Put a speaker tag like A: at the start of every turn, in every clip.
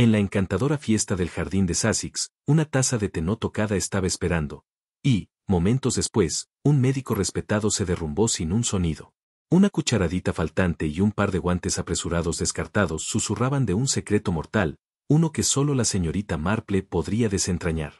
A: En la encantadora fiesta del jardín de Sussex, una taza de té no tocada estaba esperando. Y, momentos después, un médico respetado se derrumbó sin un sonido. Una cucharadita faltante y un par de guantes apresurados descartados susurraban de un secreto mortal, uno que solo la señorita Marple podría desentrañar.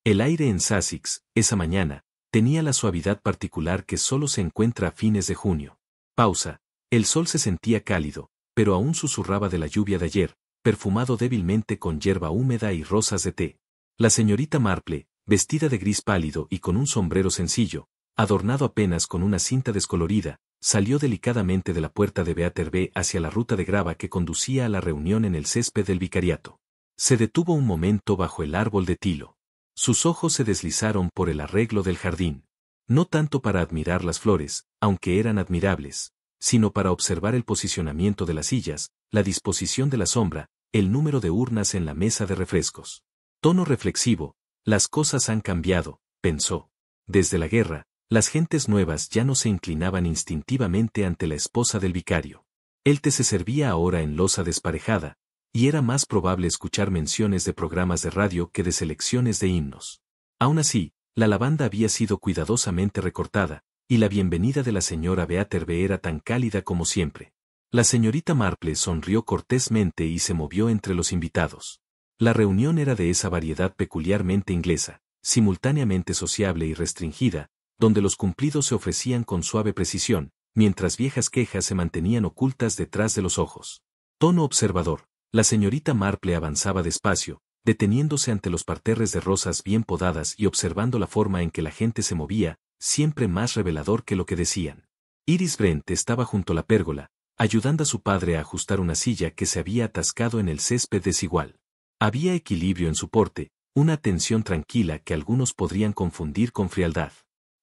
A: El aire en Sussex, esa mañana, tenía la suavidad particular que solo se encuentra a fines de junio. Pausa. El sol se sentía cálido, pero aún susurraba de la lluvia de ayer, perfumado débilmente con hierba húmeda y rosas de té. La señorita Marple, vestida de gris pálido y con un sombrero sencillo, adornado apenas con una cinta descolorida, salió delicadamente de la puerta de Beaterbe hacia la ruta de grava que conducía a la reunión en el césped del vicariato. Se detuvo un momento bajo el árbol de tilo. Sus ojos se deslizaron por el arreglo del jardín. No tanto para admirar las flores, aunque eran admirables, sino para observar el posicionamiento de las sillas, la disposición de la sombra, el número de urnas en la mesa de refrescos. Tono reflexivo, las cosas han cambiado, pensó. Desde la guerra, las gentes nuevas ya no se inclinaban instintivamente ante la esposa del vicario. El té se servía ahora en loza desparejada, y era más probable escuchar menciones de programas de radio que de selecciones de himnos. Aún así, la lavanda había sido cuidadosamente recortada, y la bienvenida de la señora Beaterbe era tan cálida como siempre. La señorita Marple sonrió cortésmente y se movió entre los invitados. La reunión era de esa variedad peculiarmente inglesa, simultáneamente sociable y restringida, donde los cumplidos se ofrecían con suave precisión, mientras viejas quejas se mantenían ocultas detrás de los ojos. Tono observador. La señorita Marple avanzaba despacio, deteniéndose ante los parterres de rosas bien podadas y observando la forma en que la gente se movía, siempre más revelador que lo que decían. Iris Brent estaba junto a la pérgola, ayudando a su padre a ajustar una silla que se había atascado en el césped desigual. Había equilibrio en su porte, una atención tranquila que algunos podrían confundir con frialdad.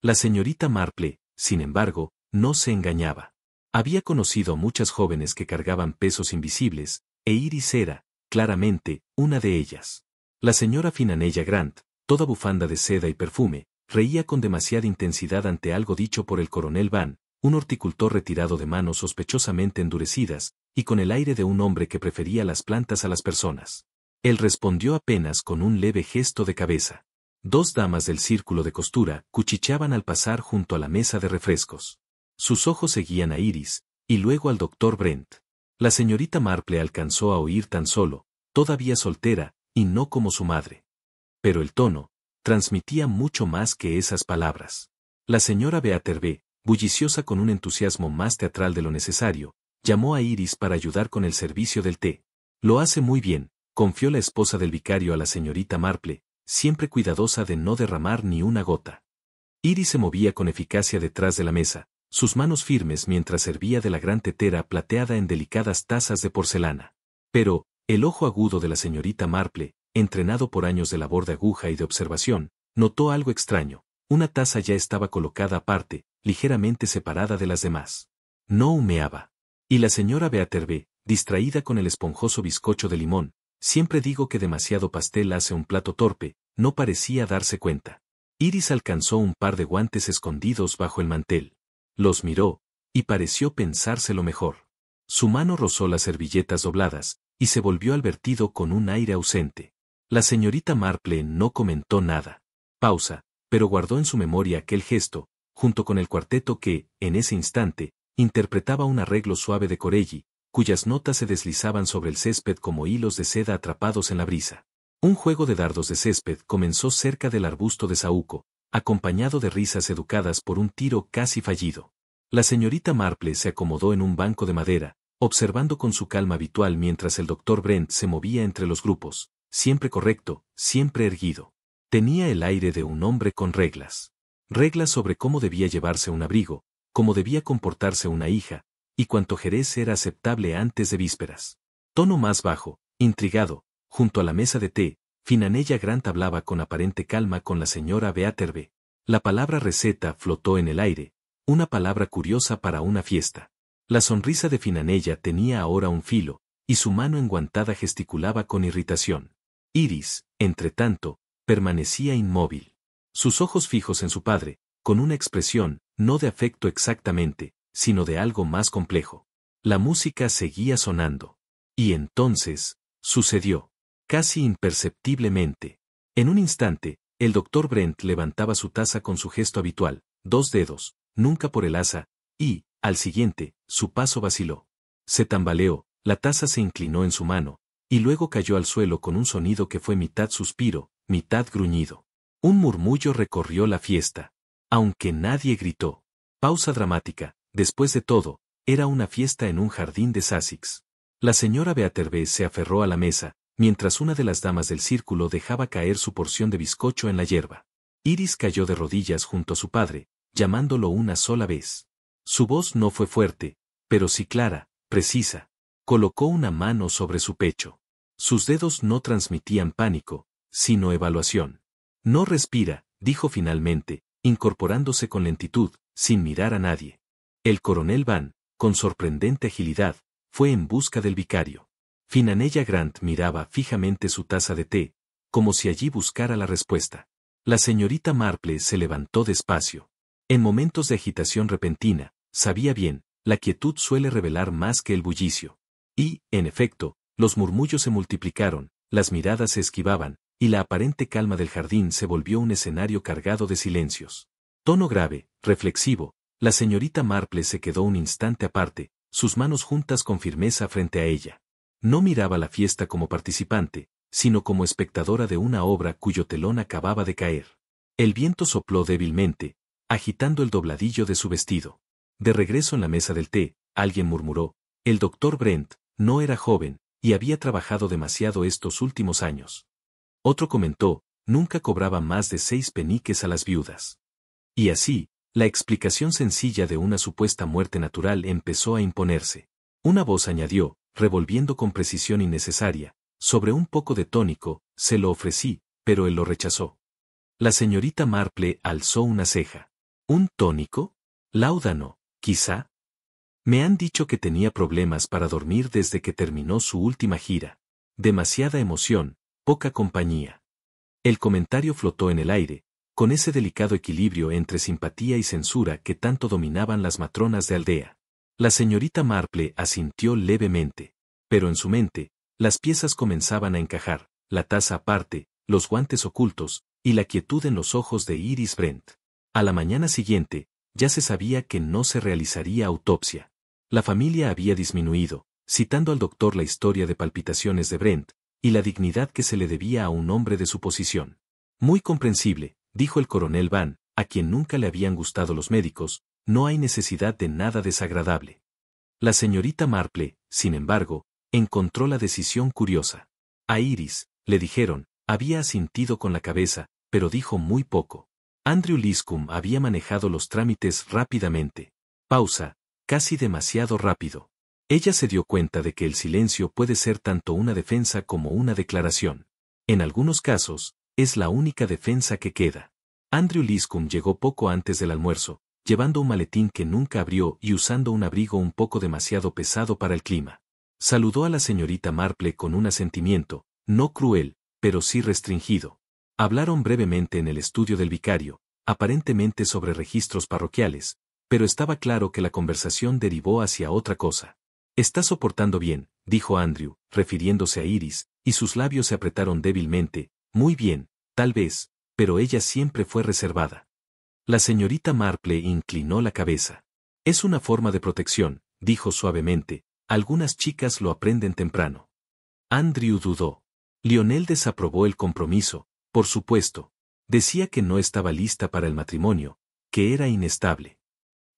A: La señorita Marple, sin embargo, no se engañaba. Había conocido a muchas jóvenes que cargaban pesos invisibles, e Iris era, claramente, una de ellas. La señora Finanella Grant, toda bufanda de seda y perfume, reía con demasiada intensidad ante algo dicho por el coronel Van, un horticultor retirado de manos sospechosamente endurecidas, y con el aire de un hombre que prefería las plantas a las personas. Él respondió apenas con un leve gesto de cabeza. Dos damas del círculo de costura cuchicheaban al pasar junto a la mesa de refrescos. Sus ojos seguían a Iris, y luego al doctor Brent. La señorita Marple alcanzó a oír tan solo, todavía soltera, y no como su madre. Pero el tono transmitía mucho más que esas palabras. La señora Beaterbe, bulliciosa con un entusiasmo más teatral de lo necesario, llamó a Iris para ayudar con el servicio del té. Lo hace muy bien, confió la esposa del vicario a la señorita Marple, siempre cuidadosa de no derramar ni una gota. Iris se movía con eficacia detrás de la mesa, sus manos firmes mientras servía de la gran tetera plateada en delicadas tazas de porcelana. Pero, el ojo agudo de la señorita Marple, entrenado por años de labor de aguja y de observación, notó algo extraño. Una taza ya estaba colocada aparte, ligeramente separada de las demás. No humeaba. Y la señora Beaterbe, distraída con el esponjoso bizcocho de limón, siempre digo que demasiado pastel hace un plato torpe, no parecía darse cuenta. Iris alcanzó un par de guantes escondidos bajo el mantel. Los miró, y pareció pensárselo mejor. Su mano rozó las servilletas dobladas, y se volvió al vertido con un aire ausente. La señorita Marple no comentó nada. Pausa, pero guardó en su memoria aquel gesto, junto con el cuarteto que, en ese instante, interpretaba un arreglo suave de Corelli, cuyas notas se deslizaban sobre el césped como hilos de seda atrapados en la brisa. Un juego de dardos de césped comenzó cerca del arbusto de saúco, acompañado de risas educadas por un tiro casi fallido. La señorita Marple se acomodó en un banco de madera, observando con su calma habitual mientras el doctor Brent se movía entre los grupos, siempre correcto, siempre erguido. Tenía el aire de un hombre con reglas. Reglas sobre cómo debía llevarse un abrigo, cómo debía comportarse una hija, y cuánto jerez era aceptable antes de vísperas. Tono más bajo, intrigado, junto a la mesa de té, Finanella Grant hablaba con aparente calma con la señora Beaterbe. La palabra receta flotó en el aire, una palabra curiosa para una fiesta. La sonrisa de Finanella tenía ahora un filo, y su mano enguantada gesticulaba con irritación. Iris, entretanto, permanecía inmóvil. Sus ojos fijos en su padre, con una expresión, no de afecto exactamente, sino de algo más complejo. La música seguía sonando. Y entonces, Sucedió. Casi imperceptiblemente. En un instante, el doctor Brent levantaba su taza con su gesto habitual, 2 dedos, nunca por el asa, y, al siguiente, su paso vaciló. Se tambaleó, la taza se inclinó en su mano, y luego cayó al suelo con un sonido que fue mitad suspiro, mitad gruñido. Un murmullo recorrió la fiesta. Aunque nadie gritó. Pausa dramática, después de todo, era una fiesta en un jardín de Sussex. La señora Beaterbé se aferró a la mesa, mientras una de las damas del círculo dejaba caer su porción de bizcocho en la hierba. Iris cayó de rodillas junto a su padre, llamándolo una sola vez. Su voz no fue fuerte, pero sí clara, precisa. Colocó una mano sobre su pecho. Sus dedos no transmitían pánico, sino evaluación. No respira, dijo finalmente, incorporándose con lentitud, sin mirar a nadie. El coronel Van, con sorprendente agilidad, fue en busca del vicario. Finanella Grant miraba fijamente su taza de té, como si allí buscara la respuesta. La señorita Marple se levantó despacio. En momentos de agitación repentina, sabía bien, la quietud suele revelar más que el bullicio. Y, en efecto, los murmullos se multiplicaron, las miradas se esquivaban, y la aparente calma del jardín se volvió un escenario cargado de silencios. Tono grave, reflexivo, la señorita Marple se quedó un instante aparte, sus manos juntas con firmeza frente a ella. No miraba la fiesta como participante, sino como espectadora de una obra cuyo telón acababa de caer. El viento sopló débilmente, agitando el dobladillo de su vestido. De regreso en la mesa del té, alguien murmuró, el doctor Brent no era joven, y había trabajado demasiado estos últimos años. Otro comentó, nunca cobraba más de 6 peniques a las viudas. Y así, la explicación sencilla de una supuesta muerte natural empezó a imponerse. Una voz añadió, revolviendo con precisión innecesaria, sobre un poco de tónico, se lo ofrecí, pero él lo rechazó. La señorita Marple alzó una ceja. ¿Un tónico? Láudano, quizá. Me han dicho que tenía problemas para dormir desde que terminó su última gira. Demasiada emoción, poca compañía. El comentario flotó en el aire, con ese delicado equilibrio entre simpatía y censura que tanto dominaban las matronas de aldea. La señorita Marple asintió levemente, pero en su mente, las piezas comenzaban a encajar, la taza aparte, los guantes ocultos, y la quietud en los ojos de Iris Brent. A la mañana siguiente, ya se sabía que no se realizaría autopsia. La familia había disminuido, citando al doctor la historia de palpitaciones de Brent, y la dignidad que se le debía a un hombre de su posición. Muy comprensible, dijo el coronel Van, a quien nunca le habían gustado los médicos, no hay necesidad de nada desagradable. La señorita Marple, sin embargo, encontró la decisión curiosa. A Iris, le dijeron, había asintido con la cabeza, pero dijo muy poco. Andrew Liscombe había manejado los trámites rápidamente. Pausa, casi demasiado rápido. Ella se dio cuenta de que el silencio puede ser tanto una defensa como una declaración. En algunos casos, es la única defensa que queda. Andrew Liscombe llegó poco antes del almuerzo, llevando un maletín que nunca abrió y usando un abrigo un poco demasiado pesado para el clima. Saludó a la señorita Marple con un asentimiento, no cruel, pero sí restringido. Hablaron brevemente en el estudio del vicario, aparentemente sobre registros parroquiales, pero estaba claro que la conversación derivó hacia otra cosa. «Está soportando bien», dijo Andrew, refiriéndose a Iris, y sus labios se apretaron débilmente. «Muy bien, tal vez, pero ella siempre fue reservada». La señorita Marple inclinó la cabeza. «Es una forma de protección», dijo suavemente, «algunas chicas lo aprenden temprano». Andrew dudó. Lionel desaprobó el compromiso, por supuesto. Decía que no estaba lista para el matrimonio, que era inestable.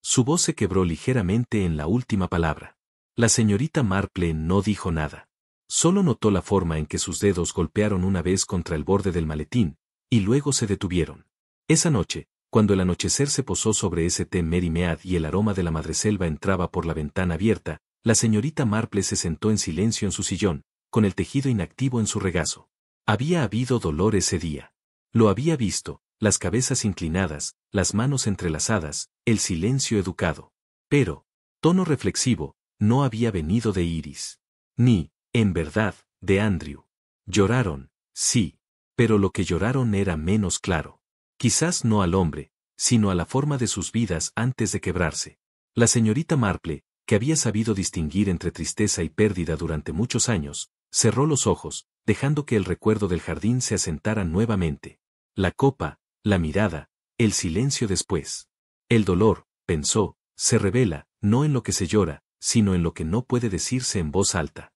A: Su voz se quebró ligeramente en la última palabra. La señorita Marple no dijo nada. Solo notó la forma en que sus dedos golpearon una vez contra el borde del maletín, y luego se detuvieron. Esa noche, cuando el anochecer se posó sobre St. Mary Mead y el aroma de la madreselva entraba por la ventana abierta, la señorita Marple se sentó en silencio en su sillón, con el tejido inactivo en su regazo. Había habido dolor ese día. Lo había visto, las cabezas inclinadas, las manos entrelazadas, el silencio educado. Pero, tono reflexivo, no había venido de Iris. Ni, en verdad, de Andrew. Lloraron, sí, pero lo que lloraron era menos claro. Quizás no al hombre, sino a la forma de sus vidas antes de quebrarse. La señorita Marple, que había sabido distinguir entre tristeza y pérdida durante muchos años, cerró los ojos, dejando que el recuerdo del jardín se asentara nuevamente. La copa, la mirada, el silencio después. El dolor, pensó, se revela, no en lo que se llora, sino en lo que no puede decirse en voz alta.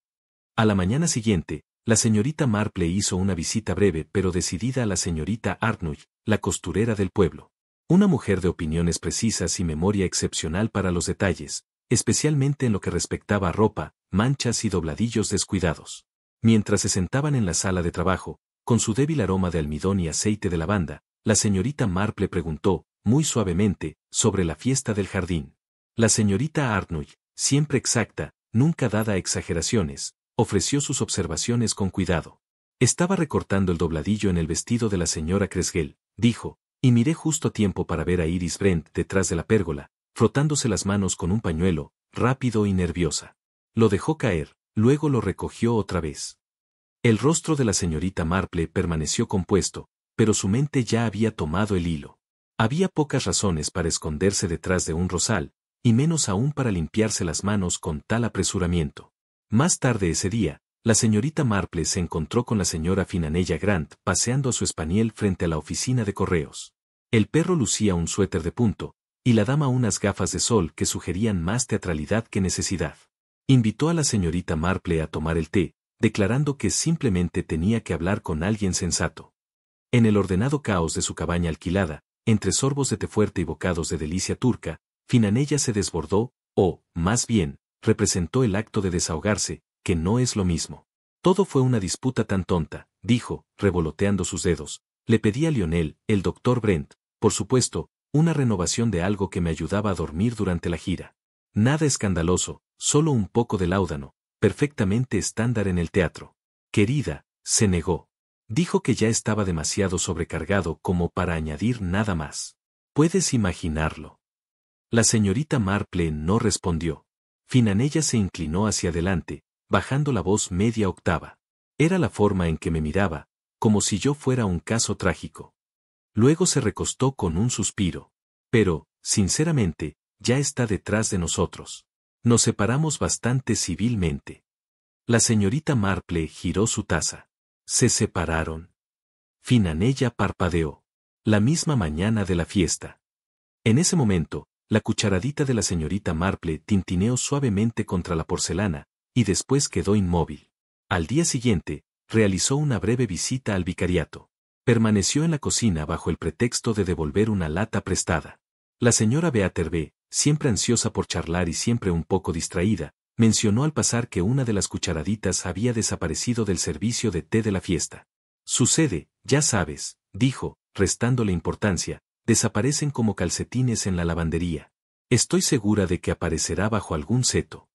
A: A la mañana siguiente, la señorita Marple hizo una visita breve pero decidida a la señorita Arnold, la costurera del pueblo. Una mujer de opiniones precisas y memoria excepcional para los detalles, especialmente en lo que respectaba a ropa, manchas y dobladillos descuidados. Mientras se sentaban en la sala de trabajo, con su débil aroma de almidón y aceite de lavanda, la señorita Marple preguntó, muy suavemente, sobre la fiesta del jardín. La señorita Arnold, siempre exacta, nunca dada a exageraciones, ofreció sus observaciones con cuidado. Estaba recortando el dobladillo en el vestido de la señora Cresgel, dijo, y miré justo a tiempo para ver a Iris Brent detrás de la pérgola, frotándose las manos con un pañuelo, rápido y nerviosa. Lo dejó caer, luego lo recogió otra vez. El rostro de la señorita Marple permaneció compuesto, pero su mente ya había tomado el hilo. Había pocas razones para esconderse detrás de un rosal, y menos aún para limpiarse las manos con tal apresuramiento. Más tarde ese día, la señorita Marple se encontró con la señora Finanella Grant paseando a su spaniel frente a la oficina de correos. El perro lucía un suéter de punto, y la dama unas gafas de sol que sugerían más teatralidad que necesidad. Invitó a la señorita Marple a tomar el té, declarando que simplemente tenía que hablar con alguien sensato. En el ordenado caos de su cabaña alquilada, entre sorbos de té fuerte y bocados de delicia turca, Finanella se desbordó, o, más bien, representó el acto de desahogarse, que no es lo mismo. Todo fue una disputa tan tonta, dijo, revoloteando sus dedos. Le pedí a Lionel, el doctor Brent, por supuesto, una renovación de algo que me ayudaba a dormir durante la gira. Nada escandaloso, solo un poco de láudano, perfectamente estándar en el teatro. Querida, se negó. Dijo que ya estaba demasiado sobrecargado como para añadir nada más. ¿Puedes imaginarlo? La señorita Marple no respondió. Finanella se inclinó hacia adelante, bajando la voz media octava. Era la forma en que me miraba, como si yo fuera un caso trágico. Luego se recostó con un suspiro. Pero, sinceramente, ya está detrás de nosotros. Nos separamos bastante civilmente. La señorita Marple giró su taza. Se separaron. Finanella parpadeó. La misma mañana de la fiesta. En ese momento, la cucharadita de la señorita Marple tintineó suavemente contra la porcelana, y después quedó inmóvil. Al día siguiente, realizó una breve visita al vicariato. Permaneció en la cocina bajo el pretexto de devolver una lata prestada. La señora Beaterbe, siempre ansiosa por charlar y siempre un poco distraída, mencionó al pasar que una de las cucharaditas había desaparecido del servicio de té de la fiesta. Sucede, ya sabes, dijo, restándole importancia, desaparecen como calcetines en la lavandería. Estoy segura de que aparecerá bajo algún seto.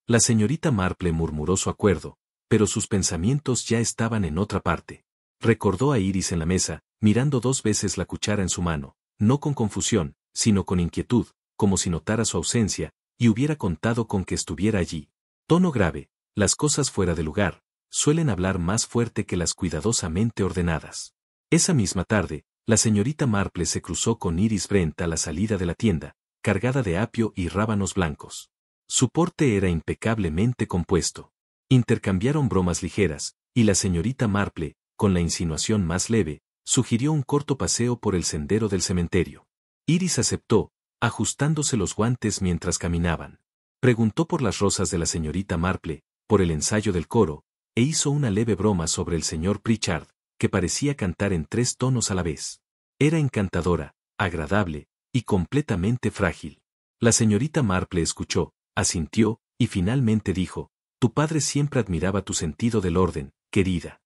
A: La señorita Marple murmuró su acuerdo, pero sus pensamientos ya estaban en otra parte. Recordó a Iris en la mesa, mirando 2 veces la cuchara en su mano, no con confusión, sino con inquietud, como si notara su ausencia, y hubiera contado con que estuviera allí. Tono grave, las cosas fuera de lugar, suelen hablar más fuerte que las cuidadosamente ordenadas. Esa misma tarde, la señorita Marple se cruzó con Iris Brent a la salida de la tienda, cargada de apio y rábanos blancos. Su porte era impecablemente compuesto. Intercambiaron bromas ligeras, y la señorita Marple, con la insinuación más leve, sugirió un corto paseo por el sendero del cementerio. Iris aceptó, ajustándose los guantes mientras caminaban. Preguntó por las rosas de la señorita Marple, por el ensayo del coro, e hizo una leve broma sobre el señor Pritchard, que parecía cantar en 3 tonos a la vez. Era encantadora, agradable, y completamente frágil. La señorita Marple escuchó, asintió, y finalmente dijo, tu padre siempre admiraba tu sentido del orden, querida.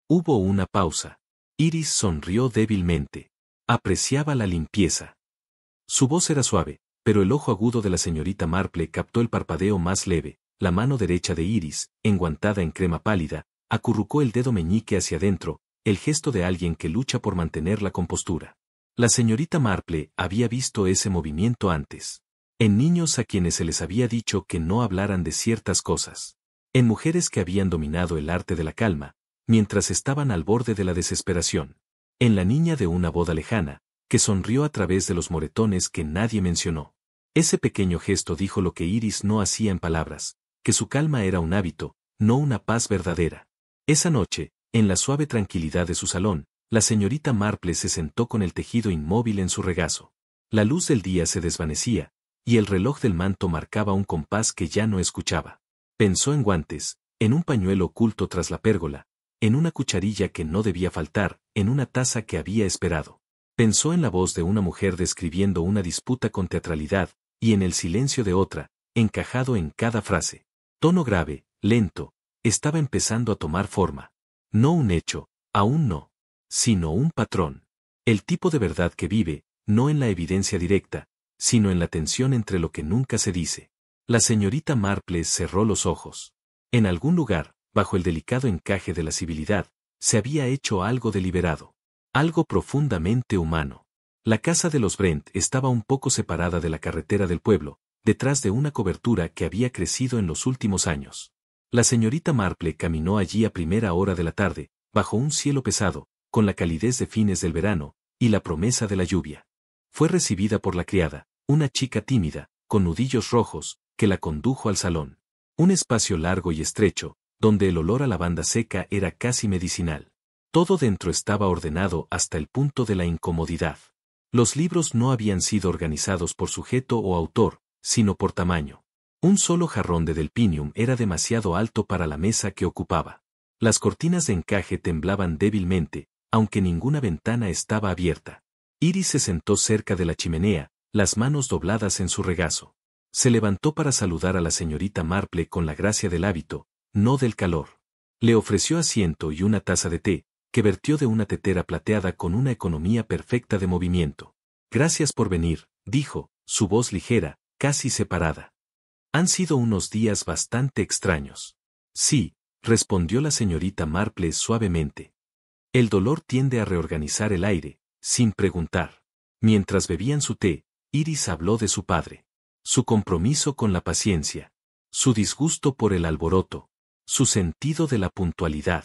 A: Hubo una pausa. Iris sonrió débilmente. Apreciaba la limpieza. Su voz era suave, pero el ojo agudo de la señorita Marple captó el parpadeo más leve. La mano derecha de Iris, enguantada en crema pálida, acurrucó el dedo meñique hacia adentro, el gesto de alguien que lucha por mantener la compostura. La señorita Marple había visto ese movimiento antes. En niños a quienes se les había dicho que no hablaran de ciertas cosas. En mujeres que habían dominado el arte de la calma, mientras estaban al borde de la desesperación. En la niña de una boda lejana, que sonrió a través de los moretones que nadie mencionó. Ese pequeño gesto dijo lo que Iris no hacía en palabras, que su calma era un hábito, no una paz verdadera. Esa noche, en la suave tranquilidad de su salón, la señorita Marple se sentó con el tejido inmóvil en su regazo. La luz del día se desvanecía, y el reloj del manto marcaba un compás que ya no escuchaba. Pensó en guantes, en un pañuelo oculto tras la pérgola, en una cucharilla que no debía faltar, en una taza que había esperado. Pensó en la voz de una mujer describiendo una disputa con teatralidad, y en el silencio de otra, encajado en cada frase. Tono grave, lento, estaba empezando a tomar forma. No un hecho, aún no, sino un patrón. El tipo de verdad que vive, no en la evidencia directa, sino en la tensión entre lo que nunca se dice. La señorita Marple cerró los ojos. En algún lugar, bajo el delicado encaje de la civilidad, se había hecho algo deliberado. Algo profundamente humano. La casa de los Brent estaba un poco separada de la carretera del pueblo, detrás de una cobertura que había crecido en los últimos años. La señorita Marple caminó allí a primera hora de la tarde, bajo un cielo pesado, con la calidez de fines del verano, y la promesa de la lluvia. Fue recibida por la criada, una chica tímida, con nudillos rojos, que la condujo al salón. Un espacio largo y estrecho, donde el olor a lavanda seca era casi medicinal. Todo dentro estaba ordenado hasta el punto de la incomodidad. Los libros no habían sido organizados por sujeto o autor, sino por tamaño. Un solo jarrón de delphinium era demasiado alto para la mesa que ocupaba. Las cortinas de encaje temblaban débilmente, aunque ninguna ventana estaba abierta. Iris se sentó cerca de la chimenea, las manos dobladas en su regazo. Se levantó para saludar a la señorita Marple con la gracia del hábito, no del calor. Le ofreció asiento y una taza de té, que vertió de una tetera plateada con una economía perfecta de movimiento. Gracias por venir, dijo, su voz ligera, casi separada. Han sido unos días bastante extraños. Sí, respondió la señorita Marple suavemente. El dolor tiende a reorganizar el aire, sin preguntar. Mientras bebían su té, Iris habló de su padre. Su compromiso con la paciencia. Su disgusto por el alboroto. Su sentido de la puntualidad.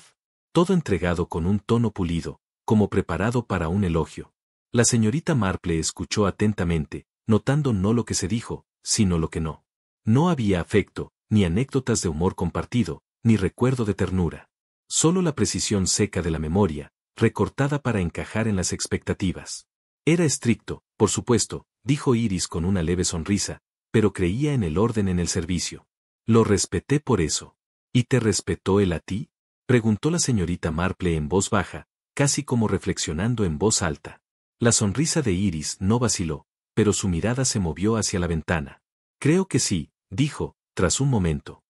A: Todo entregado con un tono pulido, como preparado para un elogio. La señorita Marple escuchó atentamente, notando no lo que se dijo, sino lo que no. No había afecto, ni anécdotas de humor compartido, ni recuerdo de ternura. Solo la precisión seca de la memoria, recortada para encajar en las expectativas. Era estricto, por supuesto, dijo Iris con una leve sonrisa, pero creía en el orden en el servicio. Lo respeté por eso. ¿Y te respetó él a ti? Preguntó la señorita Marple en voz baja, casi como reflexionando en voz alta. La sonrisa de Iris no vaciló, pero su mirada se movió hacia la ventana. Creo que sí, dijo, tras un momento.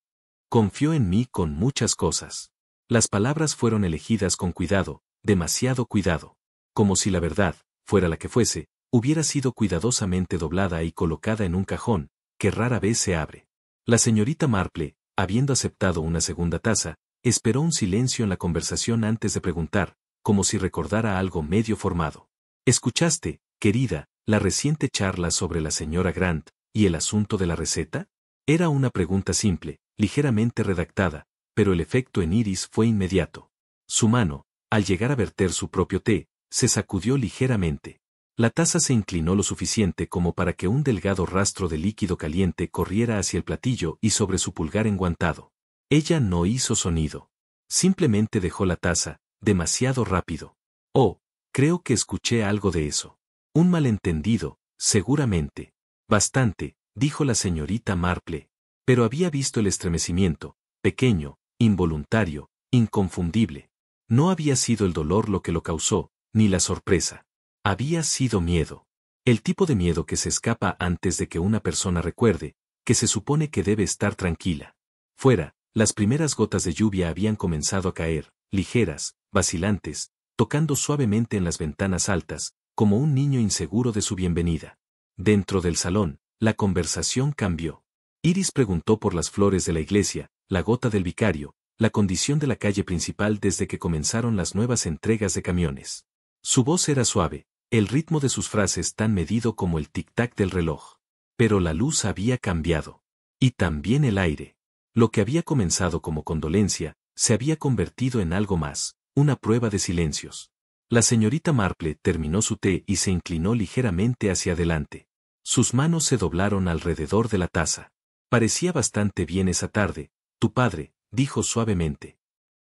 A: Confió en mí con muchas cosas. Las palabras fueron elegidas con cuidado, demasiado cuidado. Como si la verdad, fuera la que fuese, hubiera sido cuidadosamente doblada y colocada en un cajón, que rara vez se abre. La señorita Marple, habiendo aceptado una segunda taza, esperó un silencio en la conversación antes de preguntar, como si recordara algo medio formado. ¿Escuchaste, querida, la reciente charla sobre la señora Grant y el asunto de la receta? Era una pregunta simple, ligeramente redactada, pero el efecto en Iris fue inmediato. Su mano, al llegar a verter su propio té, se sacudió ligeramente. La taza se inclinó lo suficiente como para que un delgado rastro de líquido caliente corriera hacia el platillo y sobre su pulgar enguantado. Ella no hizo sonido. Simplemente dejó la taza, demasiado rápido. Oh, creo que escuché algo de eso. Un malentendido, seguramente. Bastante, dijo la señorita Marple. Pero había visto el estremecimiento, pequeño, involuntario, inconfundible. No había sido el dolor lo que lo causó, ni la sorpresa. Había sido miedo. El tipo de miedo que se escapa antes de que una persona recuerde, que se supone que debe estar tranquila. Fuera, las primeras gotas de lluvia habían comenzado a caer, ligeras, vacilantes, tocando suavemente en las ventanas altas, como un niño inseguro de su bienvenida. Dentro del salón, la conversación cambió. Iris preguntó por las flores de la iglesia, la gota del vicario, la condición de la calle principal desde que comenzaron las nuevas entregas de camiones. Su voz era suave, el ritmo de sus frases tan medido como el tic-tac del reloj. Pero la luz había cambiado. Y también el aire. Lo que había comenzado como condolencia, se había convertido en algo más, una prueba de silencios. La señorita Marple terminó su té y se inclinó ligeramente hacia adelante. Sus manos se doblaron alrededor de la taza. Parecía bastante bien esa tarde. Tu padre, dijo suavemente.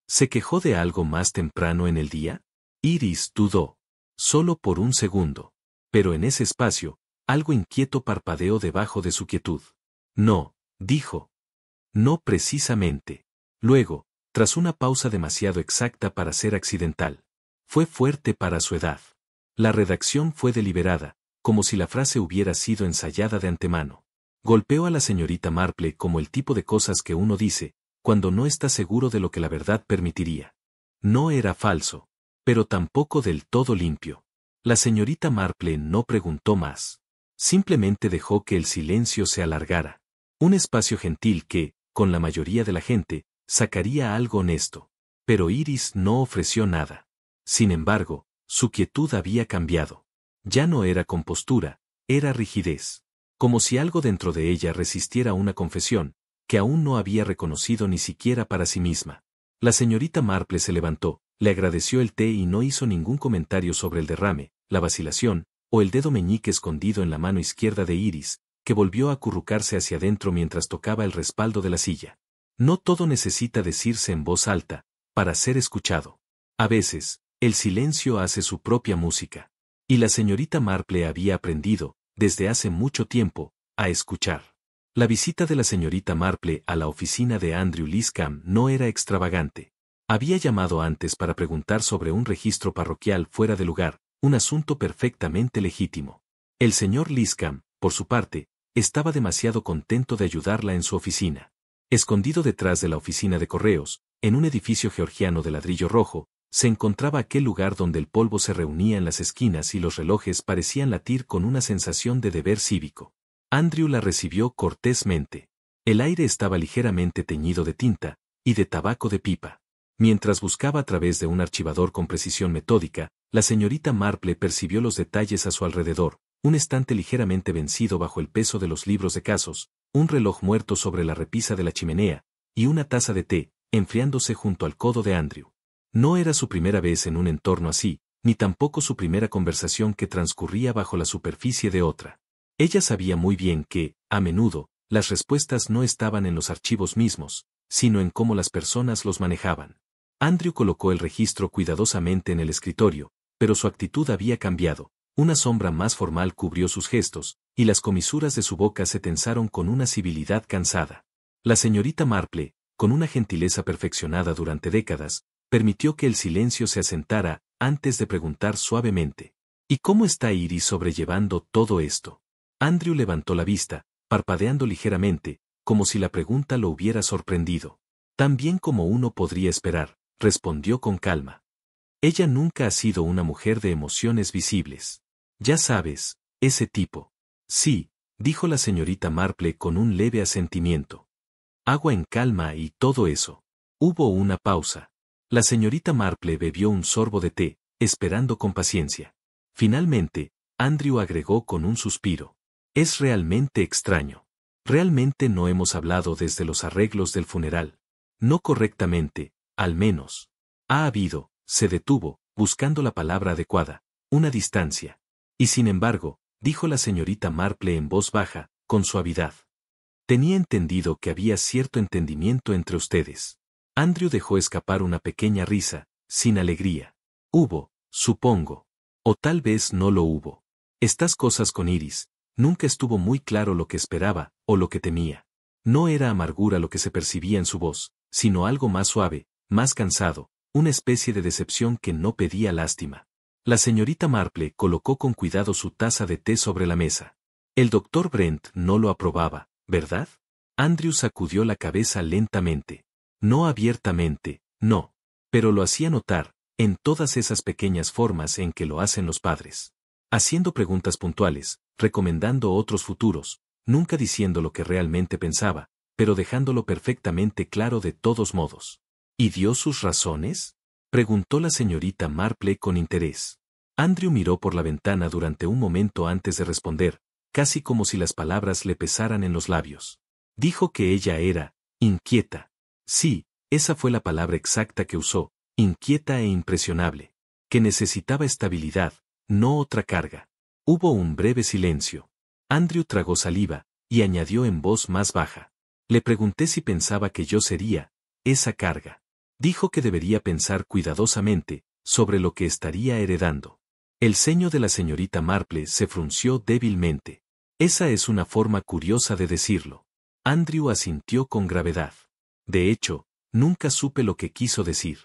A: ¿Se quejó de algo más temprano en el día? Iris dudó. Solo por un segundo. Pero en ese espacio, algo inquieto parpadeó debajo de su quietud. No, dijo. No precisamente. Luego, tras una pausa demasiado exacta para ser accidental. Fue fuerte para su edad. La redacción fue deliberada, como si la frase hubiera sido ensayada de antemano. Golpeó a la señorita Marple como el tipo de cosas que uno dice, cuando no está seguro de lo que la verdad permitiría. No era falso, pero tampoco del todo limpio. La señorita Marple no preguntó más. Simplemente dejó que el silencio se alargara. Un espacio gentil que, con la mayoría de la gente, sacaría algo honesto. Pero Iris no ofreció nada. Sin embargo, su quietud había cambiado. Ya no era compostura, era rigidez. Como si algo dentro de ella resistiera una confesión, que aún no había reconocido ni siquiera para sí misma. La señorita Marple se levantó, le agradeció el té y no hizo ningún comentario sobre el derrame, la vacilación, o el dedo meñique escondido en la mano izquierda de Iris, que volvió a acurrucarse hacia adentro mientras tocaba el respaldo de la silla. No todo necesita decirse en voz alta, para ser escuchado. A veces, el silencio hace su propia música. Y la señorita Marple había aprendido, desde hace mucho tiempo, a escuchar. La visita de la señorita Marple a la oficina de Andrew Liscam no era extravagante. Había llamado antes para preguntar sobre un registro parroquial fuera de lugar, un asunto perfectamente legítimo. El señor Liscam, por su parte, estaba demasiado contento de ayudarla en su oficina. Escondido detrás de la oficina de correos, en un edificio georgiano de ladrillo rojo, se encontraba aquel lugar donde el polvo se reunía en las esquinas y los relojes parecían latir con una sensación de deber cívico. Andrew la recibió cortésmente. El aire estaba ligeramente teñido de tinta y de tabaco de pipa. Mientras buscaba a través de un archivador con precisión metódica, la señorita Marple percibió los detalles a su alrededor, un estante ligeramente vencido bajo el peso de los libros de casos, un reloj muerto sobre la repisa de la chimenea, y una taza de té, enfriándose junto al codo de Andrew. No era su primera vez en un entorno así, ni tampoco su primera conversación que transcurría bajo la superficie de otra. Ella sabía muy bien que, a menudo, las respuestas no estaban en los archivos mismos, sino en cómo las personas los manejaban. Andrew colocó el registro cuidadosamente en el escritorio, pero su actitud había cambiado. Una sombra más formal cubrió sus gestos, y las comisuras de su boca se tensaron con una civilidad cansada. La señorita Marple, con una gentileza perfeccionada durante décadas, permitió que el silencio se asentara, antes de preguntar suavemente. ¿Y cómo está Iris sobrellevando todo esto? Andrew levantó la vista, parpadeando ligeramente, como si la pregunta lo hubiera sorprendido. Tan bien como uno podría esperar, respondió con calma. Ella nunca ha sido una mujer de emociones visibles. Ya sabes, ese tipo. Sí, dijo la señorita Marple con un leve asentimiento. Agua en calma y todo eso. Hubo una pausa. La señorita Marple bebió un sorbo de té, esperando con paciencia. Finalmente, Andrew agregó con un suspiro. Es realmente extraño. Realmente no hemos hablado desde los arreglos del funeral. No correctamente, al menos. Ha habido, se detuvo, buscando la palabra adecuada, una distancia. Y sin embargo, dijo la señorita Marple en voz baja, con suavidad. Tenía entendido que había cierto entendimiento entre ustedes. Andrew dejó escapar una pequeña risa, sin alegría. Hubo, supongo. O tal vez no lo hubo. Estas cosas con Iris, nunca estuvo muy claro lo que esperaba, o lo que temía. No era amargura lo que se percibía en su voz, sino algo más suave, más cansado, una especie de decepción que no pedía lástima. La señorita Marple colocó con cuidado su taza de té sobre la mesa. El doctor Brent no lo aprobaba, ¿verdad? Andrew sacudió la cabeza lentamente. No abiertamente, no. Pero lo hacía notar, en todas esas pequeñas formas en que lo hacen los padres. Haciendo preguntas puntuales, recomendando otros futuros, nunca diciendo lo que realmente pensaba, pero dejándolo perfectamente claro de todos modos. ¿Y dio sus razones? Preguntó la señorita Marple con interés. Andrew miró por la ventana durante un momento antes de responder, casi como si las palabras le pesaran en los labios. Dijo que ella era inquieta. Sí, esa fue la palabra exacta que usó, inquieta e impresionable. Que necesitaba estabilidad, no otra carga. Hubo un breve silencio. Andrew tragó saliva, y añadió en voz más baja. Le pregunté si pensaba que yo sería esa carga. Dijo que debería pensar cuidadosamente sobre lo que estaría heredando. El ceño de la señorita Marple se frunció débilmente. Esa es una forma curiosa de decirlo. Andrew asintió con gravedad. De hecho, nunca supe lo que quiso decir.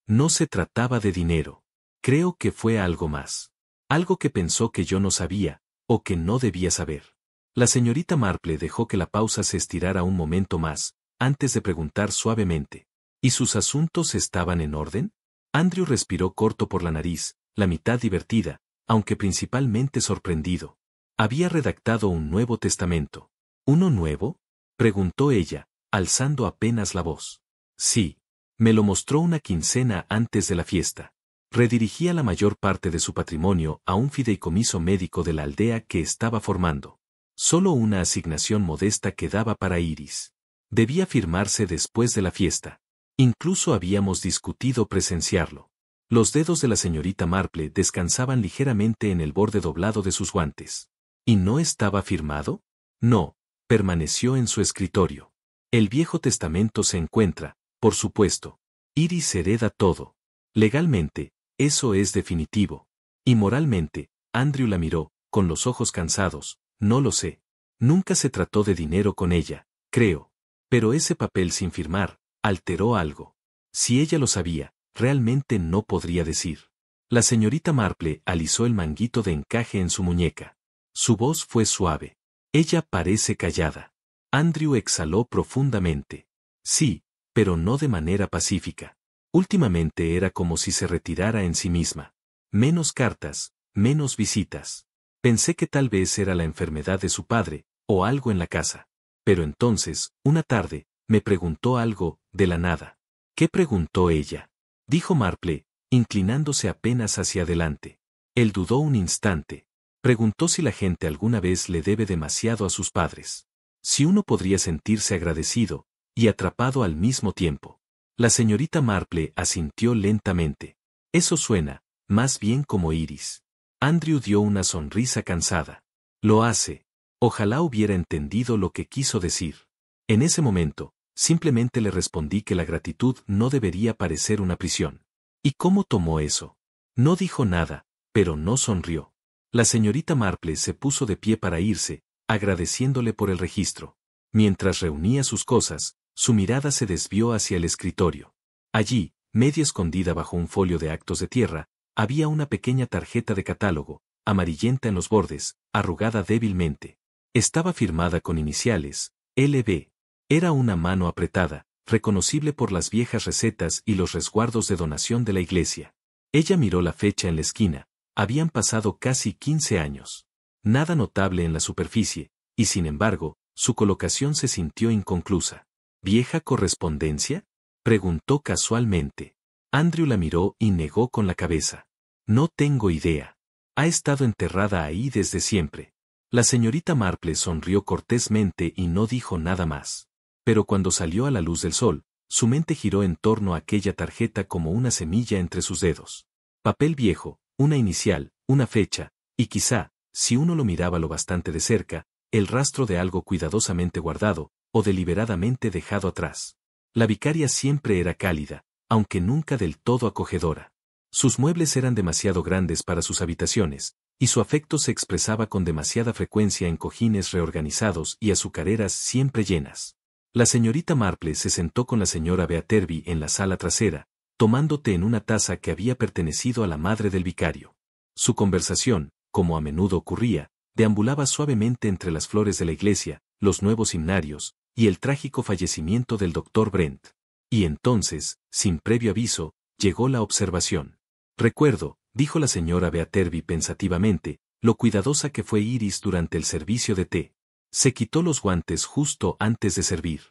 A: No se trataba de dinero. Creo que fue algo más. Algo que pensó que yo no sabía, o que no debía saber. La señorita Marple dejó que la pausa se estirara un momento más, antes de preguntar suavemente. ¿Y sus asuntos estaban en orden? Andrew respiró corto por la nariz, la mitad divertida, aunque principalmente sorprendido. Había redactado un Nuevo Testamento. ¿Uno nuevo? Preguntó ella, alzando apenas la voz. Sí. Me lo mostró una quincena antes de la fiesta. Redirigía la mayor parte de su patrimonio a un fideicomiso médico de la aldea que estaba formando. Solo una asignación modesta quedaba para Iris. Debía firmarse después de la fiesta. Incluso habíamos discutido presenciarlo. Los dedos de la señorita Marple descansaban ligeramente en el borde doblado de sus guantes. ¿Y no estaba firmado? No, permaneció en su escritorio. El Viejo Testamento se encuentra, por supuesto. Iris hereda todo. Legalmente, eso es definitivo. Y moralmente, Andrew la miró, con los ojos cansados. No lo sé. Nunca se trató de dinero con ella, creo. Pero ese papel sin firmar, alteró algo. Si ella lo sabía, realmente no podría decir. La señorita Marple alisó el manguito de encaje en su muñeca. Su voz fue suave. Ella parece callada. Andrew exhaló profundamente. Sí, pero no de manera pacífica. Últimamente era como si se retirara en sí misma. Menos cartas, menos visitas. Pensé que tal vez era la enfermedad de su padre, o algo en la casa. Pero entonces, una tarde, me preguntó algo, de la nada. ¿Qué preguntó ella? Dijo Marple, inclinándose apenas hacia adelante. Él dudó un instante. Preguntó si la gente alguna vez le debe demasiado a sus padres. Si uno podría sentirse agradecido y atrapado al mismo tiempo. La señorita Marple asintió lentamente. Eso suena, más bien como Iris. Andrew dio una sonrisa cansada. Lo hace. Ojalá hubiera entendido lo que quiso decir. En ese momento, simplemente le respondí que la gratitud no debería parecer una prisión. ¿Y cómo tomó eso? No dijo nada, pero no sonrió. La señorita Marple se puso de pie para irse, agradeciéndole por el registro. Mientras reunía sus cosas, su mirada se desvió hacia el escritorio. Allí, medio escondida bajo un folio de actos de tierra, había una pequeña tarjeta de catálogo, amarillenta en los bordes, arrugada débilmente. Estaba firmada con iniciales, LB. Era una mano apretada, reconocible por las viejas recetas y los resguardos de donación de la iglesia. Ella miró la fecha en la esquina. Habían pasado casi 15 años. Nada notable en la superficie, y sin embargo, su colocación se sintió inconclusa. ¿Vieja correspondencia? Preguntó casualmente. Andrew la miró y negó con la cabeza. No tengo idea. Ha estado enterrada ahí desde siempre. La señorita Marple sonrió cortésmente y no dijo nada más. Pero cuando salió a la luz del sol, su mente giró en torno a aquella tarjeta como una semilla entre sus dedos. Papel viejo, una inicial, una fecha, y quizá, si uno lo miraba lo bastante de cerca, el rastro de algo cuidadosamente guardado, o deliberadamente dejado atrás. La vicaria siempre era cálida, aunque nunca del todo acogedora. Sus muebles eran demasiado grandes para sus habitaciones, y su afecto se expresaba con demasiada frecuencia en cojines reorganizados y azucareras siempre llenas. La señorita Marple se sentó con la señora Beaterby en la sala trasera, tomando té en una taza que había pertenecido a la madre del vicario. Su conversación, como a menudo ocurría, deambulaba suavemente entre las flores de la iglesia, los nuevos himnarios, y el trágico fallecimiento del doctor Brent. Y entonces, sin previo aviso, llegó la observación. Recuerdo, dijo la señora Beaterby pensativamente, lo cuidadosa que fue Iris durante el servicio de té. Se quitó los guantes justo antes de servir.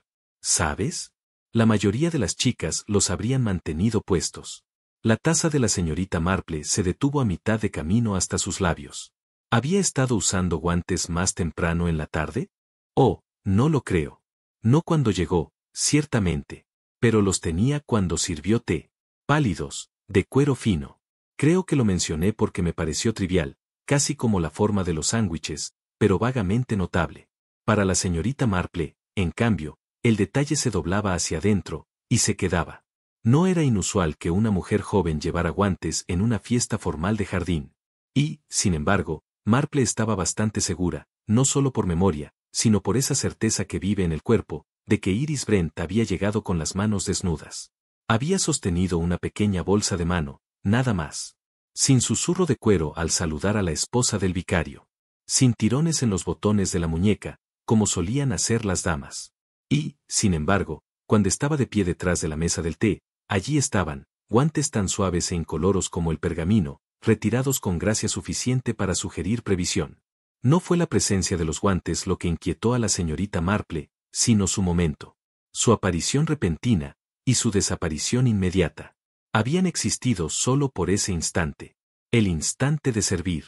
A: ¿Sabes? La mayoría de las chicas los habrían mantenido puestos. La taza de la señorita Marple se detuvo a mitad de camino hasta sus labios. ¿Había estado usando guantes más temprano en la tarde? Oh, no lo creo. No cuando llegó, ciertamente. Pero los tenía cuando sirvió té. Pálidos, de cuero fino. Creo que lo mencioné porque me pareció trivial, casi como la forma de los sándwiches, pero vagamente notable. Para la señorita Marple, en cambio, el detalle se doblaba hacia adentro, y se quedaba. No era inusual que una mujer joven llevara guantes en una fiesta formal de jardín. Y, sin embargo, Marple estaba bastante segura, no solo por memoria, sino por esa certeza que vive en el cuerpo, de que Iris Brent había llegado con las manos desnudas. Había sostenido una pequeña bolsa de mano, nada más. Sin susurro de cuero al saludar a la esposa del vicario. Sin tirones en los botones de la muñeca, como solían hacer las damas. Y, sin embargo, cuando estaba de pie detrás de la mesa del té, allí estaban, guantes tan suaves e incoloros como el pergamino, retirados con gracia suficiente para sugerir previsión. No fue la presencia de los guantes lo que inquietó a la señorita Marple, sino su momento. Su aparición repentina, y su desaparición inmediata. Habían existido solo por ese instante. El instante de servir.